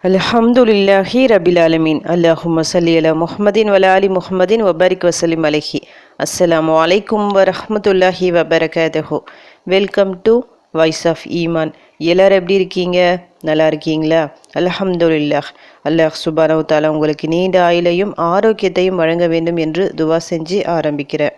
அல்ஹம்துலில்லாஹி ரபில் ஆலமீன். அல்லாஹும்ம ஸல்லி அலா முஹம்மதின் வ அலா ஆலி முஹம்மதின் வபாரிக் வசல்லிம் அலைஹி. அஸ்ஸலாமு அலைக்கும் வரஹ்மத்துல்லாஹி வபரகாத்துஹு. வெல்கம் டு வாய்ஸ் ஆஃப் ஈமான். எல்லாரும் எப்படி இருக்கீங்க? நல்லா இருக்கீங்களா? அல்ஹம்துலில்லாஹ். அல்லாஹ் சுப்ஹானஹு வ தஆலா உங்களுக்கு நீண்ட ஆயுளையும் ஆரோக்கியத்தையும் வழங்க வேண்டும் என்று துவா செஞ்சு ஆரம்பிக்கிறேன்.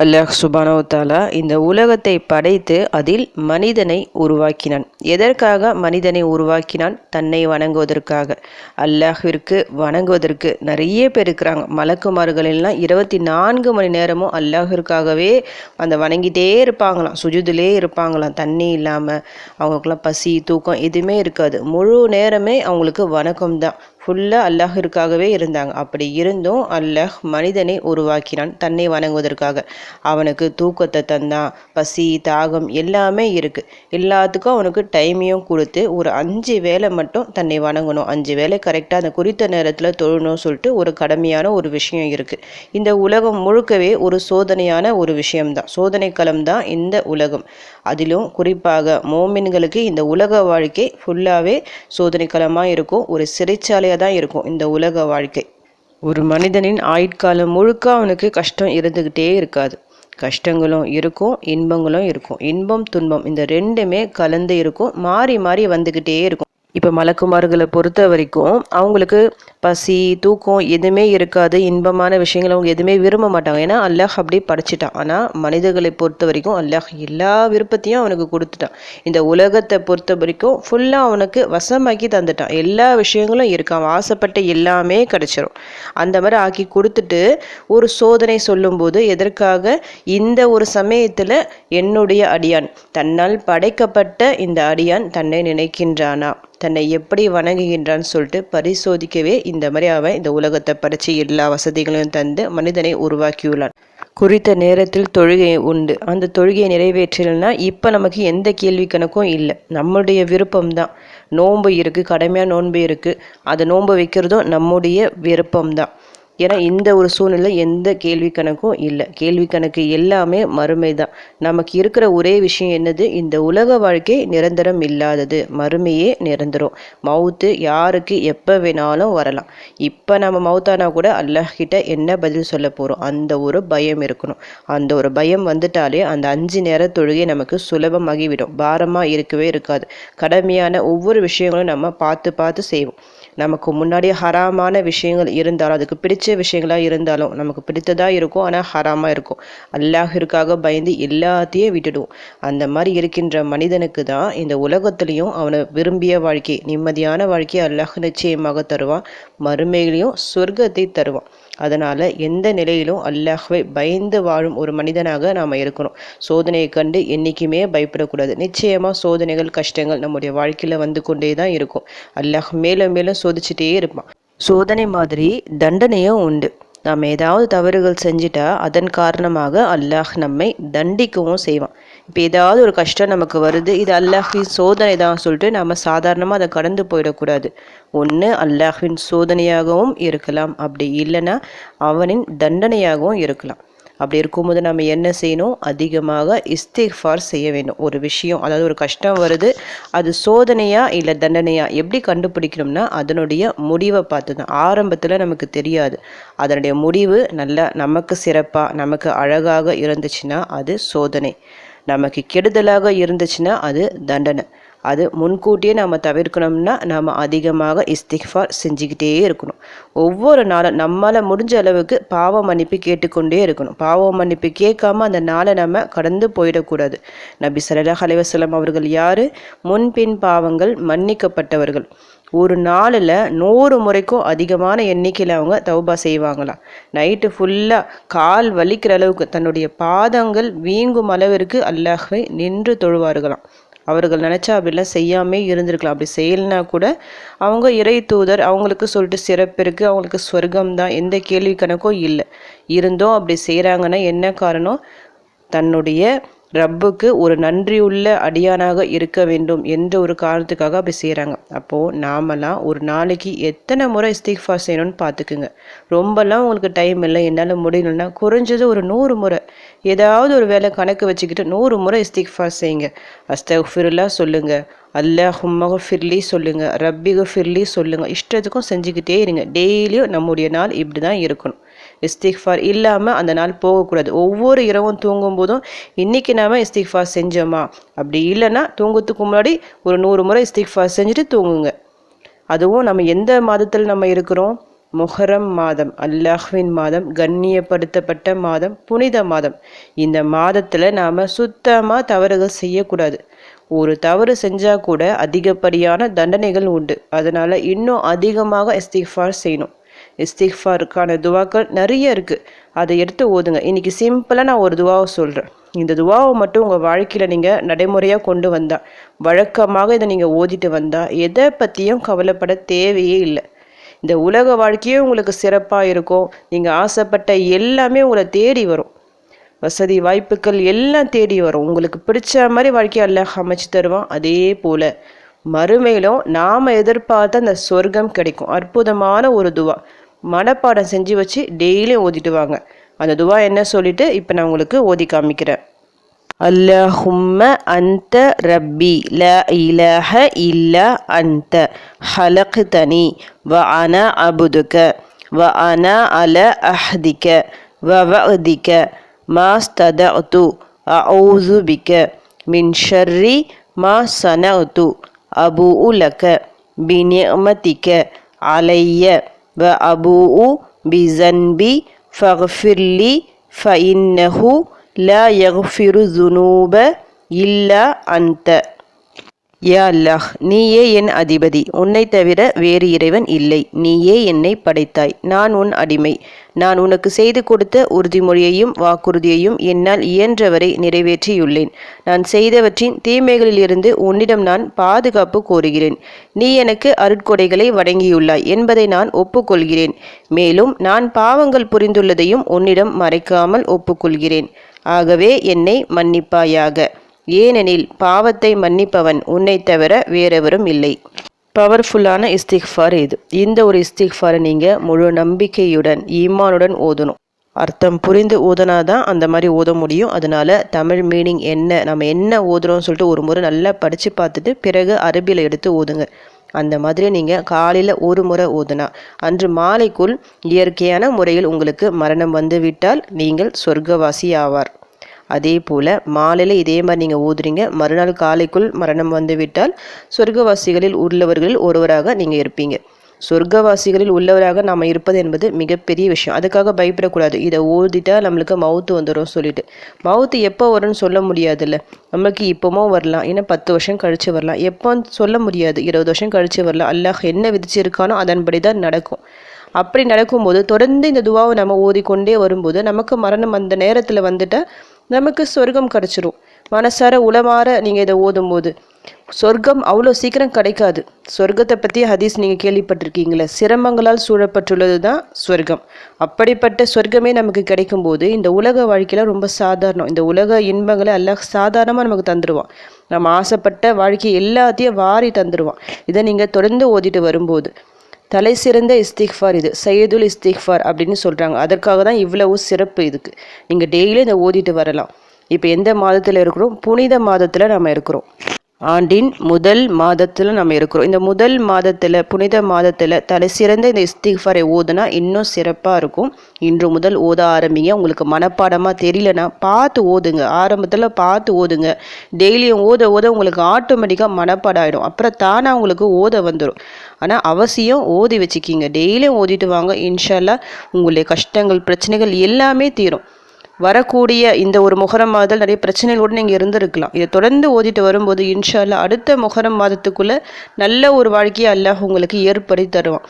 அல்லாஹ் சுப்ஹானஹு வ தஆலா இந்த உலகத்தை படைத்து அதில் மனிதனை உருவாக்கினான். எதற்காக மனிதனை உருவாக்கினான்? தன்னை வணங்குவதற்காக. அல்லாஹ்விற்கு வணங்குவதற்கு நிறைய பேர் இருக்கிறாங்க. மலக்குமார்கள் எல்லாம் 24 மணி நேரமும் அல்லாஹ்விற்காகவே அந்த வணங்கிட்டே இருப்பாங்களாம், சுஜூதிலே இருப்பாங்களாம். தண்ணி இல்லாமல் அவங்களுக்குலாம் பசி தூக்கம் எதுவுமே இருக்காது. முழு நேரமே அவங்களுக்கு வணக்கம் தான். ஃபுல்லாக அல்லாஹ்விற்காகவே இருந்தாங்க. அப்படி இருந்தும் அல்லாஹ் மனிதனை உருவாக்கினான் தன்னை வணங்குவதற்காக. அவனுக்கு தூக்கத்தை தந்தான், பசி தாகம் எல்லாமே இருக்குது. எல்லாத்துக்கும் அவனுக்கு டைமையும் கொடுத்து ஒரு 5 வேளை மட்டும் தன்னை வணங்கணும், 5 வேளை கரெக்டாக அந்த குறித்த நேரத்தில் தொழணும் சொல்லிட்டு ஒரு கடமையான ஒரு விஷயம் இருக்குது. இந்த உலகம் முழுக்கவே ஒரு சோதனையான ஒரு விஷயம்தான், சோதனை களம் தான் இந்த உலகம். அதிலும் குறிப்பாக மோமின்களுக்கு இந்த உலக வாழ்க்கை ஃபுல்லாகவே சோதனை களமாக இருக்கும், ஒரு சிறைச்சாலையாக தான் இருக்கும் இந்த உலக வாழ்க்கை. ஒரு மனிதனின் ஆயுட்காலம் முழுக்க அவனுக்கு கஷ்டம் இருந்துக்கிட்டே இருக்காது. கஷ்டங்களும் இருக்கும், இன்பங்களும் இருக்கும். இன்பம் துன்பம் இந்த ரெண்டுமே கலந்து இருக்கும், மாறி மாறி வந்துக்கிட்டே இருக்கும். இப்போ மலக்குமார்களை பொறுத்த வரைக்கும் அவங்களுக்கு பசி தூக்கம் எதுவுமே இருக்காது. இன்பமான விஷயங்கள் அவங்க எதுவுமே விரும்ப மாட்டாங்க. ஏன்னா அல்லாஹ் அப்படி படைச்சிட்டான். ஆனால் மனிதர்களை பொறுத்த வரைக்கும் அல்லாஹ் எல்லா விருப்பத்தையும் அவனுக்கு கொடுத்துட்டான். இந்த உலகத்தை பொறுத்த வரைக்கும் ஃபுல்லாக அவனுக்கு வசமாக்கி தந்துட்டான். எல்லா விஷயங்களும் இருக்கு, அவன் ஆசைப்பட்ட எல்லாமே கிடைச்சிரும். அந்த மாதிரி ஆக்கி கொடுத்துட்டு ஒரு சோதனை சொல்லும்போது எதற்காக? இந்த ஒரு சமயத்தில் என்னுடைய அடியான், தன்னால் படைக்கப்பட்ட இந்த அடியான் தன்னை நினைக்கின்றானா, தன்னை எப்படி வணங்குகின்றான்னு சொல்லிட்டு பரிசோதிக்கவே இந்த மாதிரி அவன் இந்த உலகத்தை படைச்சு எல்லா வசதிகளையும் தந்து மனிதனை உருவாக்கியுள்ளான். குறித்த நேரத்தில் தொழுகை உண்டு. அந்த தொழுகையை நிறைவேற்றலைன்னா இப்போ நமக்கு எந்த கேள்வி கணக்கும் இல்லை, நம்முடைய விருப்பம்தான். நோன்பு இருக்குது, கடமையாக நோன்பு இருக்குது, அதை நோன்பு வைக்கிறதும் நம்முடைய விருப்பம்தான். ஏன்னா இந்த ஒரு சூழ்நிலை எந்த கேள்வி கணக்கும் இல்லை. கேள்வி கணக்கு எல்லாமே மறுமை தான். நமக்கு இருக்கிற ஒரே விஷயம் என்னது? இந்த உலக வாழ்க்கை நிரந்தரம் இல்லாதது, மறுமையே நிரந்தரம். மவுத்து யாருக்கு எப்போ வேணாலும் வரலாம். இப்போ நம்ம மவுத்தானா கூட அல்லாஹ் கிட்ட என்ன பதில் சொல்ல போகிறோம், அந்த ஒரு பயம் இருக்கணும். அந்த ஒரு பயம் வந்துட்டாலே அந்த 5 நேர தொழுகை நமக்கு சுலபமாகிவிடும், பாரமாக இருக்கவே இருக்காது. கடமையான ஒவ்வொரு விஷயங்களும் நம்ம பார்த்து பார்த்து செய்வோம். நமக்கு முன்னாடி ஹராமான விஷயங்கள் இருந்தாலும், அதுக்கு பிடிச்ச விஷயங்களாக இருந்தாலும் நமக்கு பிடித்ததாக இருக்கும், ஆனால் ஹராமாக இருக்கும். அல்லாஹிற்காக பயந்து எல்லாத்தையும் விட்டுடுவோம். அந்த மாதிரி இருக்கின்ற மனிதனுக்கு தான் இந்த உலகத்திலையும் அவனை விரும்பிய வாழ்க்கை, நிம்மதியான வாழ்க்கையை அல்லாஹ் நிச்சயமாக தருவான். மறுமையிலையும் சொர்க்கத்தை தருவான். அதனால் எந்த நிலையிலும் அல்லாஹ்வை பயந்து வாழும் ஒரு மனிதனாக நாம் இருக்கணும். சோதனையை கண்டு என்றைக்குமே பயப்படக்கூடாது. நிச்சயமாக சோதனைகள் கஷ்டங்கள் நம்முடைய வாழ்க்கையில் வந்து கொண்டே தான் இருக்கும். அல்லாஹ் மேலும் மேலும் சோதிச்சுட்டே இருப்பான். சோதனை மாதிரி தண்டனையும் உண்டு. நாம் ஏதாவது தவறுகள் செஞ்சிட்டா அதன் காரணமாக அல்லாஹ் நம்மை தண்டிக்கவும் செய்வான். இப்போ ஏதாவது ஒரு கஷ்டம் நமக்கு வருது, இது அல்லாஹ்வின் சோதனை தான் சொல்லிட்டு நம்ம சாதாரணமாக அதை கடந்து போயிடக்கூடாது. ஒன்று அல்லாஹ்வின் சோதனையாகவும் இருக்கலாம், அப்படி இல்லைன்னா அவனின் தண்டனையாகவும் இருக்கலாம். அப்படி இருக்கும்போது நம்ம என்ன செய்யணும்? அதிகமாக இஸ்திக்ஃபார் செய்ய வேண்டும். ஒரு விஷயம், அதாவது ஒரு கஷ்டம் வருது, அது சோதனையா இல்லை தண்டனையா எப்படி கண்டுபிடிக்கணும்னா அதனுடைய முடிவை பார்த்து தான். ஆரம்பத்தில் நமக்கு தெரியாது. அதனுடைய முடிவு நல்லா நமக்கு சிறப்பாக நமக்கு அழகாக இருந்துச்சுன்னா அது சோதனை, நமக்கு கெடுதலாக இருந்துச்சுன்னா அது தண்டனை. அது முன்கூட்டியே நாம் தவிர்க்கணும்னா நாம் அதிகமாக இஸ்திக்ஃபார் செஞ்சுக்கிட்டே இருக்கணும். ஒவ்வொரு நாளும் நம்மளால் முடிஞ்ச அளவுக்கு பாவ மன்னிப்பு கேட்டுக்கொண்டே இருக்கணும். பாவ மன்னிப்பு கேட்காம அந்த நாளை நம்ம கடந்து போயிடக்கூடாது. நபி ஸல்லல்லாஹு அலைஹி வஸல்லம் அவர்கள் யார்? முன்பின் பாவங்கள் மன்னிக்கப்பட்டவர்கள். ஒரு நாளில் 100 முறைக்கும் அதிகமான எண்ணிக்கையில் அவங்க தௌபா செய்வாங்களாம். நைட்டு ஃபுல்லாக கால் வலிக்கிற அளவுக்கு தன்னுடைய பாதங்கள் வீங்கும் அளவிற்கு அல்லாஹ்வை நின்று தொழுவார்களாம். அவர்கள் நினச்சா அப்படிலாம் செய்யாமே இருந்திருக்கலாம். அப்படி செய்யலைனா கூட அவங்க இறை தூதர், அவங்களுக்கு சொல்லிட்டு சிறப்பு இருக்குது, அவங்களுக்கு சொர்க்கம் தான், எந்த கேள்வி கணக்கும் இல்லை. இருந்தும் அப்படி செய்கிறாங்கன்னா என்ன காரணம்? தன்னுடைய ரப்புக்கு ஒரு நன்றியுள்ள அடியானாக இருக்க வேண்டும் என்ற ஒரு காரணத்துக்காக அப்படி செய்கிறாங்க. அப்போது நாமெல்லாம் ஒரு நாளைக்கு எத்தனை முறை இஸ்திக்ஃபார் செய்யணும்னு பார்த்துக்குங்க. ரொம்பலாம் உங்களுக்கு டைம் இல்லை, என்னால் முடியலன்னா குறைஞ்சது ஒரு 100 முறை ஏதாவது ஒரு வேலை கணக்கு வச்சுக்கிட்டு 100 முறை இஸ்திக்ஃபார் செய்யுங்க. அஸ்தக்ஃபிருல்லாஹ் சொல்லுங்கள், அல்லாஹும்ம ஃபிர்லி சொல்லுங்கள், ரப்பிக ஃபிர்லி சொல்லுங்கள். இஷ்டத்துக்கும் செஞ்சுக்கிட்டே இருங்க. டெய்லியும் நம்முடைய நாள் இப்படி தான் இருக்கணும். இஸ்திக்ஃபார் இல்லாமல் அந்த நாள் போகக்கூடாது. ஒவ்வொரு இரவும் தூங்கும் போதும் இன்றைக்கி நாம் இஸ்திக்ஃபார் செஞ்சோமா, அப்படி இல்லைன்னா தூங்கத்துக்கு முன்னாடி ஒரு 100 முறை இஸ்திக்ஃபார் செஞ்சுட்டு தூங்குங்க. அதுவும் நம்ம எந்த மாதத்தில் நம்ம இருக்கிறோம்? முஹர்ரம் மாதம், அல்லாஹ்வின் மாதம், கண்ணியப்படுத்தப்பட்ட மாதம், புனித மாதம். இந்த மாதத்தில் நாம் சுத்தமாக தவறுகள் செய்யக்கூடாது. ஒரு தவறு செஞ்சால் கூட அதிகப்படியான தண்டனைகள் உண்டு. அதனால் இன்னும் அதிகமாக இஸ்திக்ஃபார் செய்யணும். இஸ்திக்ஃபாருக்கான துவாக்கள் நிறைய இருக்குது. அதை எடுத்து ஓதுங்க. இன்றைக்கி சிம்பிளாக நான் ஒரு துவாவை சொல்கிறேன். இந்த துவாவை மட்டும் உங்கள் வாழ்க்கையில் நீங்கள் நடைமுறையாக கொண்டு வந்தால், வழக்கமாக இதை நீங்கள் ஓதிட்டு வந்தால், எதை பற்றியும் கவலைப்பட தேவையே இல்லை. இந்த உலக வாழ்க்கையே உங்களுக்கு சிறப்பாக இருக்கும். நீங்கள் ஆசைப்பட்ட எல்லாமே உங்களை தேடி வரும். வசதி வாய்ப்புகள் எல்லாம் தேடி வரும். உங்களுக்கு பிடிச்ச மாதிரி வாழ்க்கையை அல்லாஹ் அமைச்சு தருவான். அதே போல் மறுமையிலும் நாம் எதிர்பார்த்த அந்த சொர்க்கம் கிடைக்கும். அற்புதமான ஒரு துவா மனப்பாடம் செஞ்சு வச்சு டெய்லியும் ஓதிட்டு வாங்க. அந்த துவா என்ன சொல்லிட்டு இப்போ நான் உங்களுக்கு ஓதி காமிக்கிறேன். அல்லாஹும்ம அன்த ரப்பி லா இலாஹ இல்லா அன்த ஹலக்தனி வ அன அபுதுக வ அன அல அஹ்திக வ வஅதிக மாஸ்ததஅது அஊது பிக மின் ஷர்ரி மா சனஅது அபூஉ லக பிநிஅமதிக அலைய வ அபூஉ பிஸன்பி ஃபக்ஃபிர்லி ஃபஇன்னஹு லா யக்ஃபிரு ஸுனூப இல்லா அன்த. யா அல்லாஹ், நீயே என் அதிபதி, உன்னை தவிர வேறு இறைவன் இல்லை. நீயே என்னை படைத்தாய், நான் உன் அடிமை. நான் உனக்கு செய்து கொடுத்த உறுதிமொழியையும் வாக்குறுதியையும் என்னால் இயன்றவரை நிறைவேற்றியுள்ளேன். நான் செய்தவற்றின் தீமைகளிலிருந்து உன்னிடம் நான் பாதுகாப்பு கோருகிறேன். நீ எனக்கு அருட்கொடைகளை வழங்கியுள்ளாய் என்பதை நான் ஒப்புக்கொள்கிறேன். மேலும் நான் பாவங்கள் புரிந்துள்ளதையும் உன்னிடம் மறைக்காமல் ஒப்புக்கொள்கிறேன். ஆகவே என்னை மன்னிப்பாயாக. ஏனெனில் பாவத்தை மன்னிப்பவன் உன்னை தவிர வேறெவரும் இல்லை. பவர்ஃபுல்லான இஸ்திக்ஃபார் இது. இந்த ஒரு இஸ்திக்ஃபாரை நீங்கள் முழு நம்பிக்கையுடன் ஈமானுடன் ஓதணும். அர்த்தம் புரிந்து ஓதனாதான் அந்த மாதிரி ஓத முடியும். அதனால தமிழ் மீனிங் என்ன, நம்ம என்ன ஓதுறோம்னு சொல்லிட்டு ஒரு முறை நல்லா படித்து பார்த்துட்டு பிறகு அரபியில் எடுத்து ஓதுங்க. அந்த மாதிரி நீங்கள் காலையில் ஒரு முறை ஓதுனா அன்று மாலைக்குள் இயற்கையான முறையில் உங்களுக்கு மரணம் வந்து விட்டால் நீங்கள் சொர்க்கவாசி ஆவார். அதே போல் மாலையில் இதே மாதிரி நீங்கள் ஓதுறீங்க, மறுநாள் காலைக்குள் மரணம் வந்து விட்டால் சொர்க்கவாசிகளில் உள்ளவர்களில் ஒருவராக நீங்கள் இருப்பீங்க. சொர்க்கவாசிகளில் உள்ளவராக நாம் இருப்பது என்பது மிகப்பெரிய விஷயம். அதுக்காக பயப்படக்கூடாது. இதை ஓதிட்டா நம்மளுக்கு மவுத்து வந்துடும் சொல்லிட்டு. மவுத்து எப்போ வரும்னு சொல்ல முடியாதுல்ல. நம்மளுக்கு இப்போமோ வரலாம், இன்னும் 10 வருஷம் கழித்து வரலாம். எப்போன்னு சொல்ல முடியாது. 20 வருஷம் கழித்து வரலாம். அல்லாஹ் என்ன விதிச்சிருக்கானோ அதன்படி தான் நடக்கும். அப்படி நடக்கும்போது தொடர்ந்து இந்த துவாவை நம்ம ஓதிக்கொண்டே வரும்போது நமக்கு மரணம் அந்த நேரத்தில் வந்துட்டால் நமக்கு சொர்க்கம் கிடச்சிரும். மனசார உளமாற நீங்கள் இதை ஓதும்போது சொர்க்கம் அவ்வளோ சீக்கிரம் கிடைக்காது. சொர்க்கத்தை பற்றி ஹதீஸ் நீங்கள் கேள்விப்பட்டிருக்கீங்களே, சிரமங்களால் சூழப்பட்டுள்ளது தான் சொர்க்கம். அப்படிப்பட்ட சொர்க்கமே நமக்கு கிடைக்கும்போது இந்த உலக வாழ்க்கையில் ரொம்ப சாதாரணம். இந்த உலக இன்பங்களை அல்லாஹ் சாதாரணமாக நமக்கு தந்துடுவான். நம்ம ஆசைப்பட்ட வாழ்க்கை எல்லாத்தையும் வாரி தந்துடுவான். இதை நீங்கள் தொடர்ந்து ஓதிட்டு வரும்போது தலை சிறந்த இஸ்திக்ஃபார் இது, சையதுல் இஸ்திக்ஃபார் அப்படின்னு சொல்கிறாங்க. அதற்காக தான் இவ்வளவு சிறப்பு இதுக்கு. நீங்கள் டெய்லியும் இதை ஓதிட்டு வரலாம். இப்போ எந்த மாதத்தில் இருக்கிறோம்? புனித மாதத்தில் நம்ம இருக்கிறோம். ஆண்டின் முதல் மாதத்தில் நம்ம இருக்கிறோம். இந்த முதல் மாதத்தில், புனித மாதத்தில் தலை சிறந்த இந்த இஸ்திக்ஃபாரை ஓதுனா இன்னும் சிறப்பாக இருக்கும். இன்று முதல் ஓத ஆரம்பிங்க. உங்களுக்கு மனப்பாடமாக தெரியலனா பார்த்து ஓதுங்க. ஆரம்பத்தில் பார்த்து ஓதுங்க. டெய்லியும் ஓத ஓத உங்களுக்கு ஆட்டோமேட்டிக்காக மனப்பாடம் ஆகிடும். அப்புறம் தானாக உங்களுக்கு ஓத வந்துடும். ஆனால் அவசியம் ஓதி வச்சுக்கிங்க. டெய்லியும் ஓதிட்டு வாங்க. இன்ஷா அல்லாஹ் உங்களுடைய கஷ்டங்கள் பிரச்சனைகள் எல்லாமே தீரும். வரக்கூடிய இந்த ஒரு முஹர்ரம் மாதத்தில் நிறைய பிரச்சனைகளோடு நீங்கள் இருந்திருக்கலாம். இதை தொடர்ந்து ஓதிட்டு வரும்போது இன்ஷா அல்லாஹ் அடுத்த முஹர்ரம் மாதத்துக்குள்ளே நல்ல ஒரு வாழ்க்கையை அல்லாஹ் உங்களுக்கு ஏற்படுத்தி தருவான்.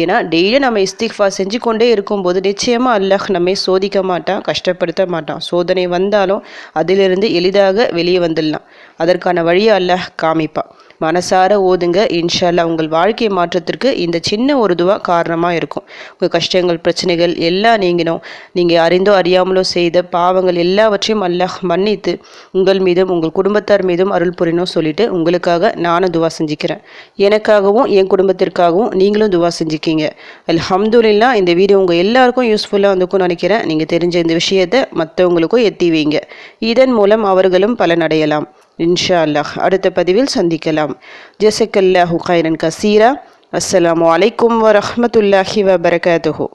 ஏன்னா டெய்லியும் நம்ம இஸ்திக்ஃபார் செஞ்சு கொண்டே இருக்கும்போது நிச்சயமாக அல்லாஹ் நம்மை சோதிக்க மாட்டான், கஷ்டப்படுத்த மாட்டான். சோதனை வந்தாலும் அதிலிருந்து எளிதாக வெளியே வந்துடலாம். அதற்கான வழியை அல்லாஹ் காமிப்பான். மனசார ஓதுங்க. இன்ஷா அல்லாஹ் உங்கள் வாழ்க்கை மாற்றத்திற்கு இந்த சின்ன ஒரு துவா காரணமாக இருக்கும். உங்கள் கஷ்டங்கள் பிரச்சனைகள் எல்லாம் நீங்கினோம். நீங்கள் அறிந்தோ அறியாமலோ செய்த பாவங்கள் எல்லாவற்றையும் அல்லாஹ் மன்னித்து உங்கள் மீதும் உங்கள் குடும்பத்தார் மீதும் அருள் புரியணும் சொல்லிட்டு உங்களுக்காக நானும் துவா செஞ்சுக்கிறேன். எனக்காகவும் என் குடும்பத்திற்காகவும் நீங்களும் துவா செஞ்சுக்கிங்க. அல்ஹம்துலில்லாஹ். இந்த வீடியோ உங்கள் எல்லாருக்கும் யூஸ்ஃபுல்லாக வந்துக்கும்னு நினைக்கிறேன். நீங்கள் தெரிஞ்ச இந்த விஷயத்தை மற்றவங்களுக்கும் எத்தி வைங்க. இதன் மூலம் அவர்களும் பலனடையலாம். இன்ஷா அல்லாஹ் அடுத்த பதிவில் சந்திக்கலாம். ஜஸக்கல்லாஹு கைரன் கசீரா. அஸ்ஸலாமு அலைக்கும் வரஹ்மத்துல்லாஹி வபரகாத்துஹு.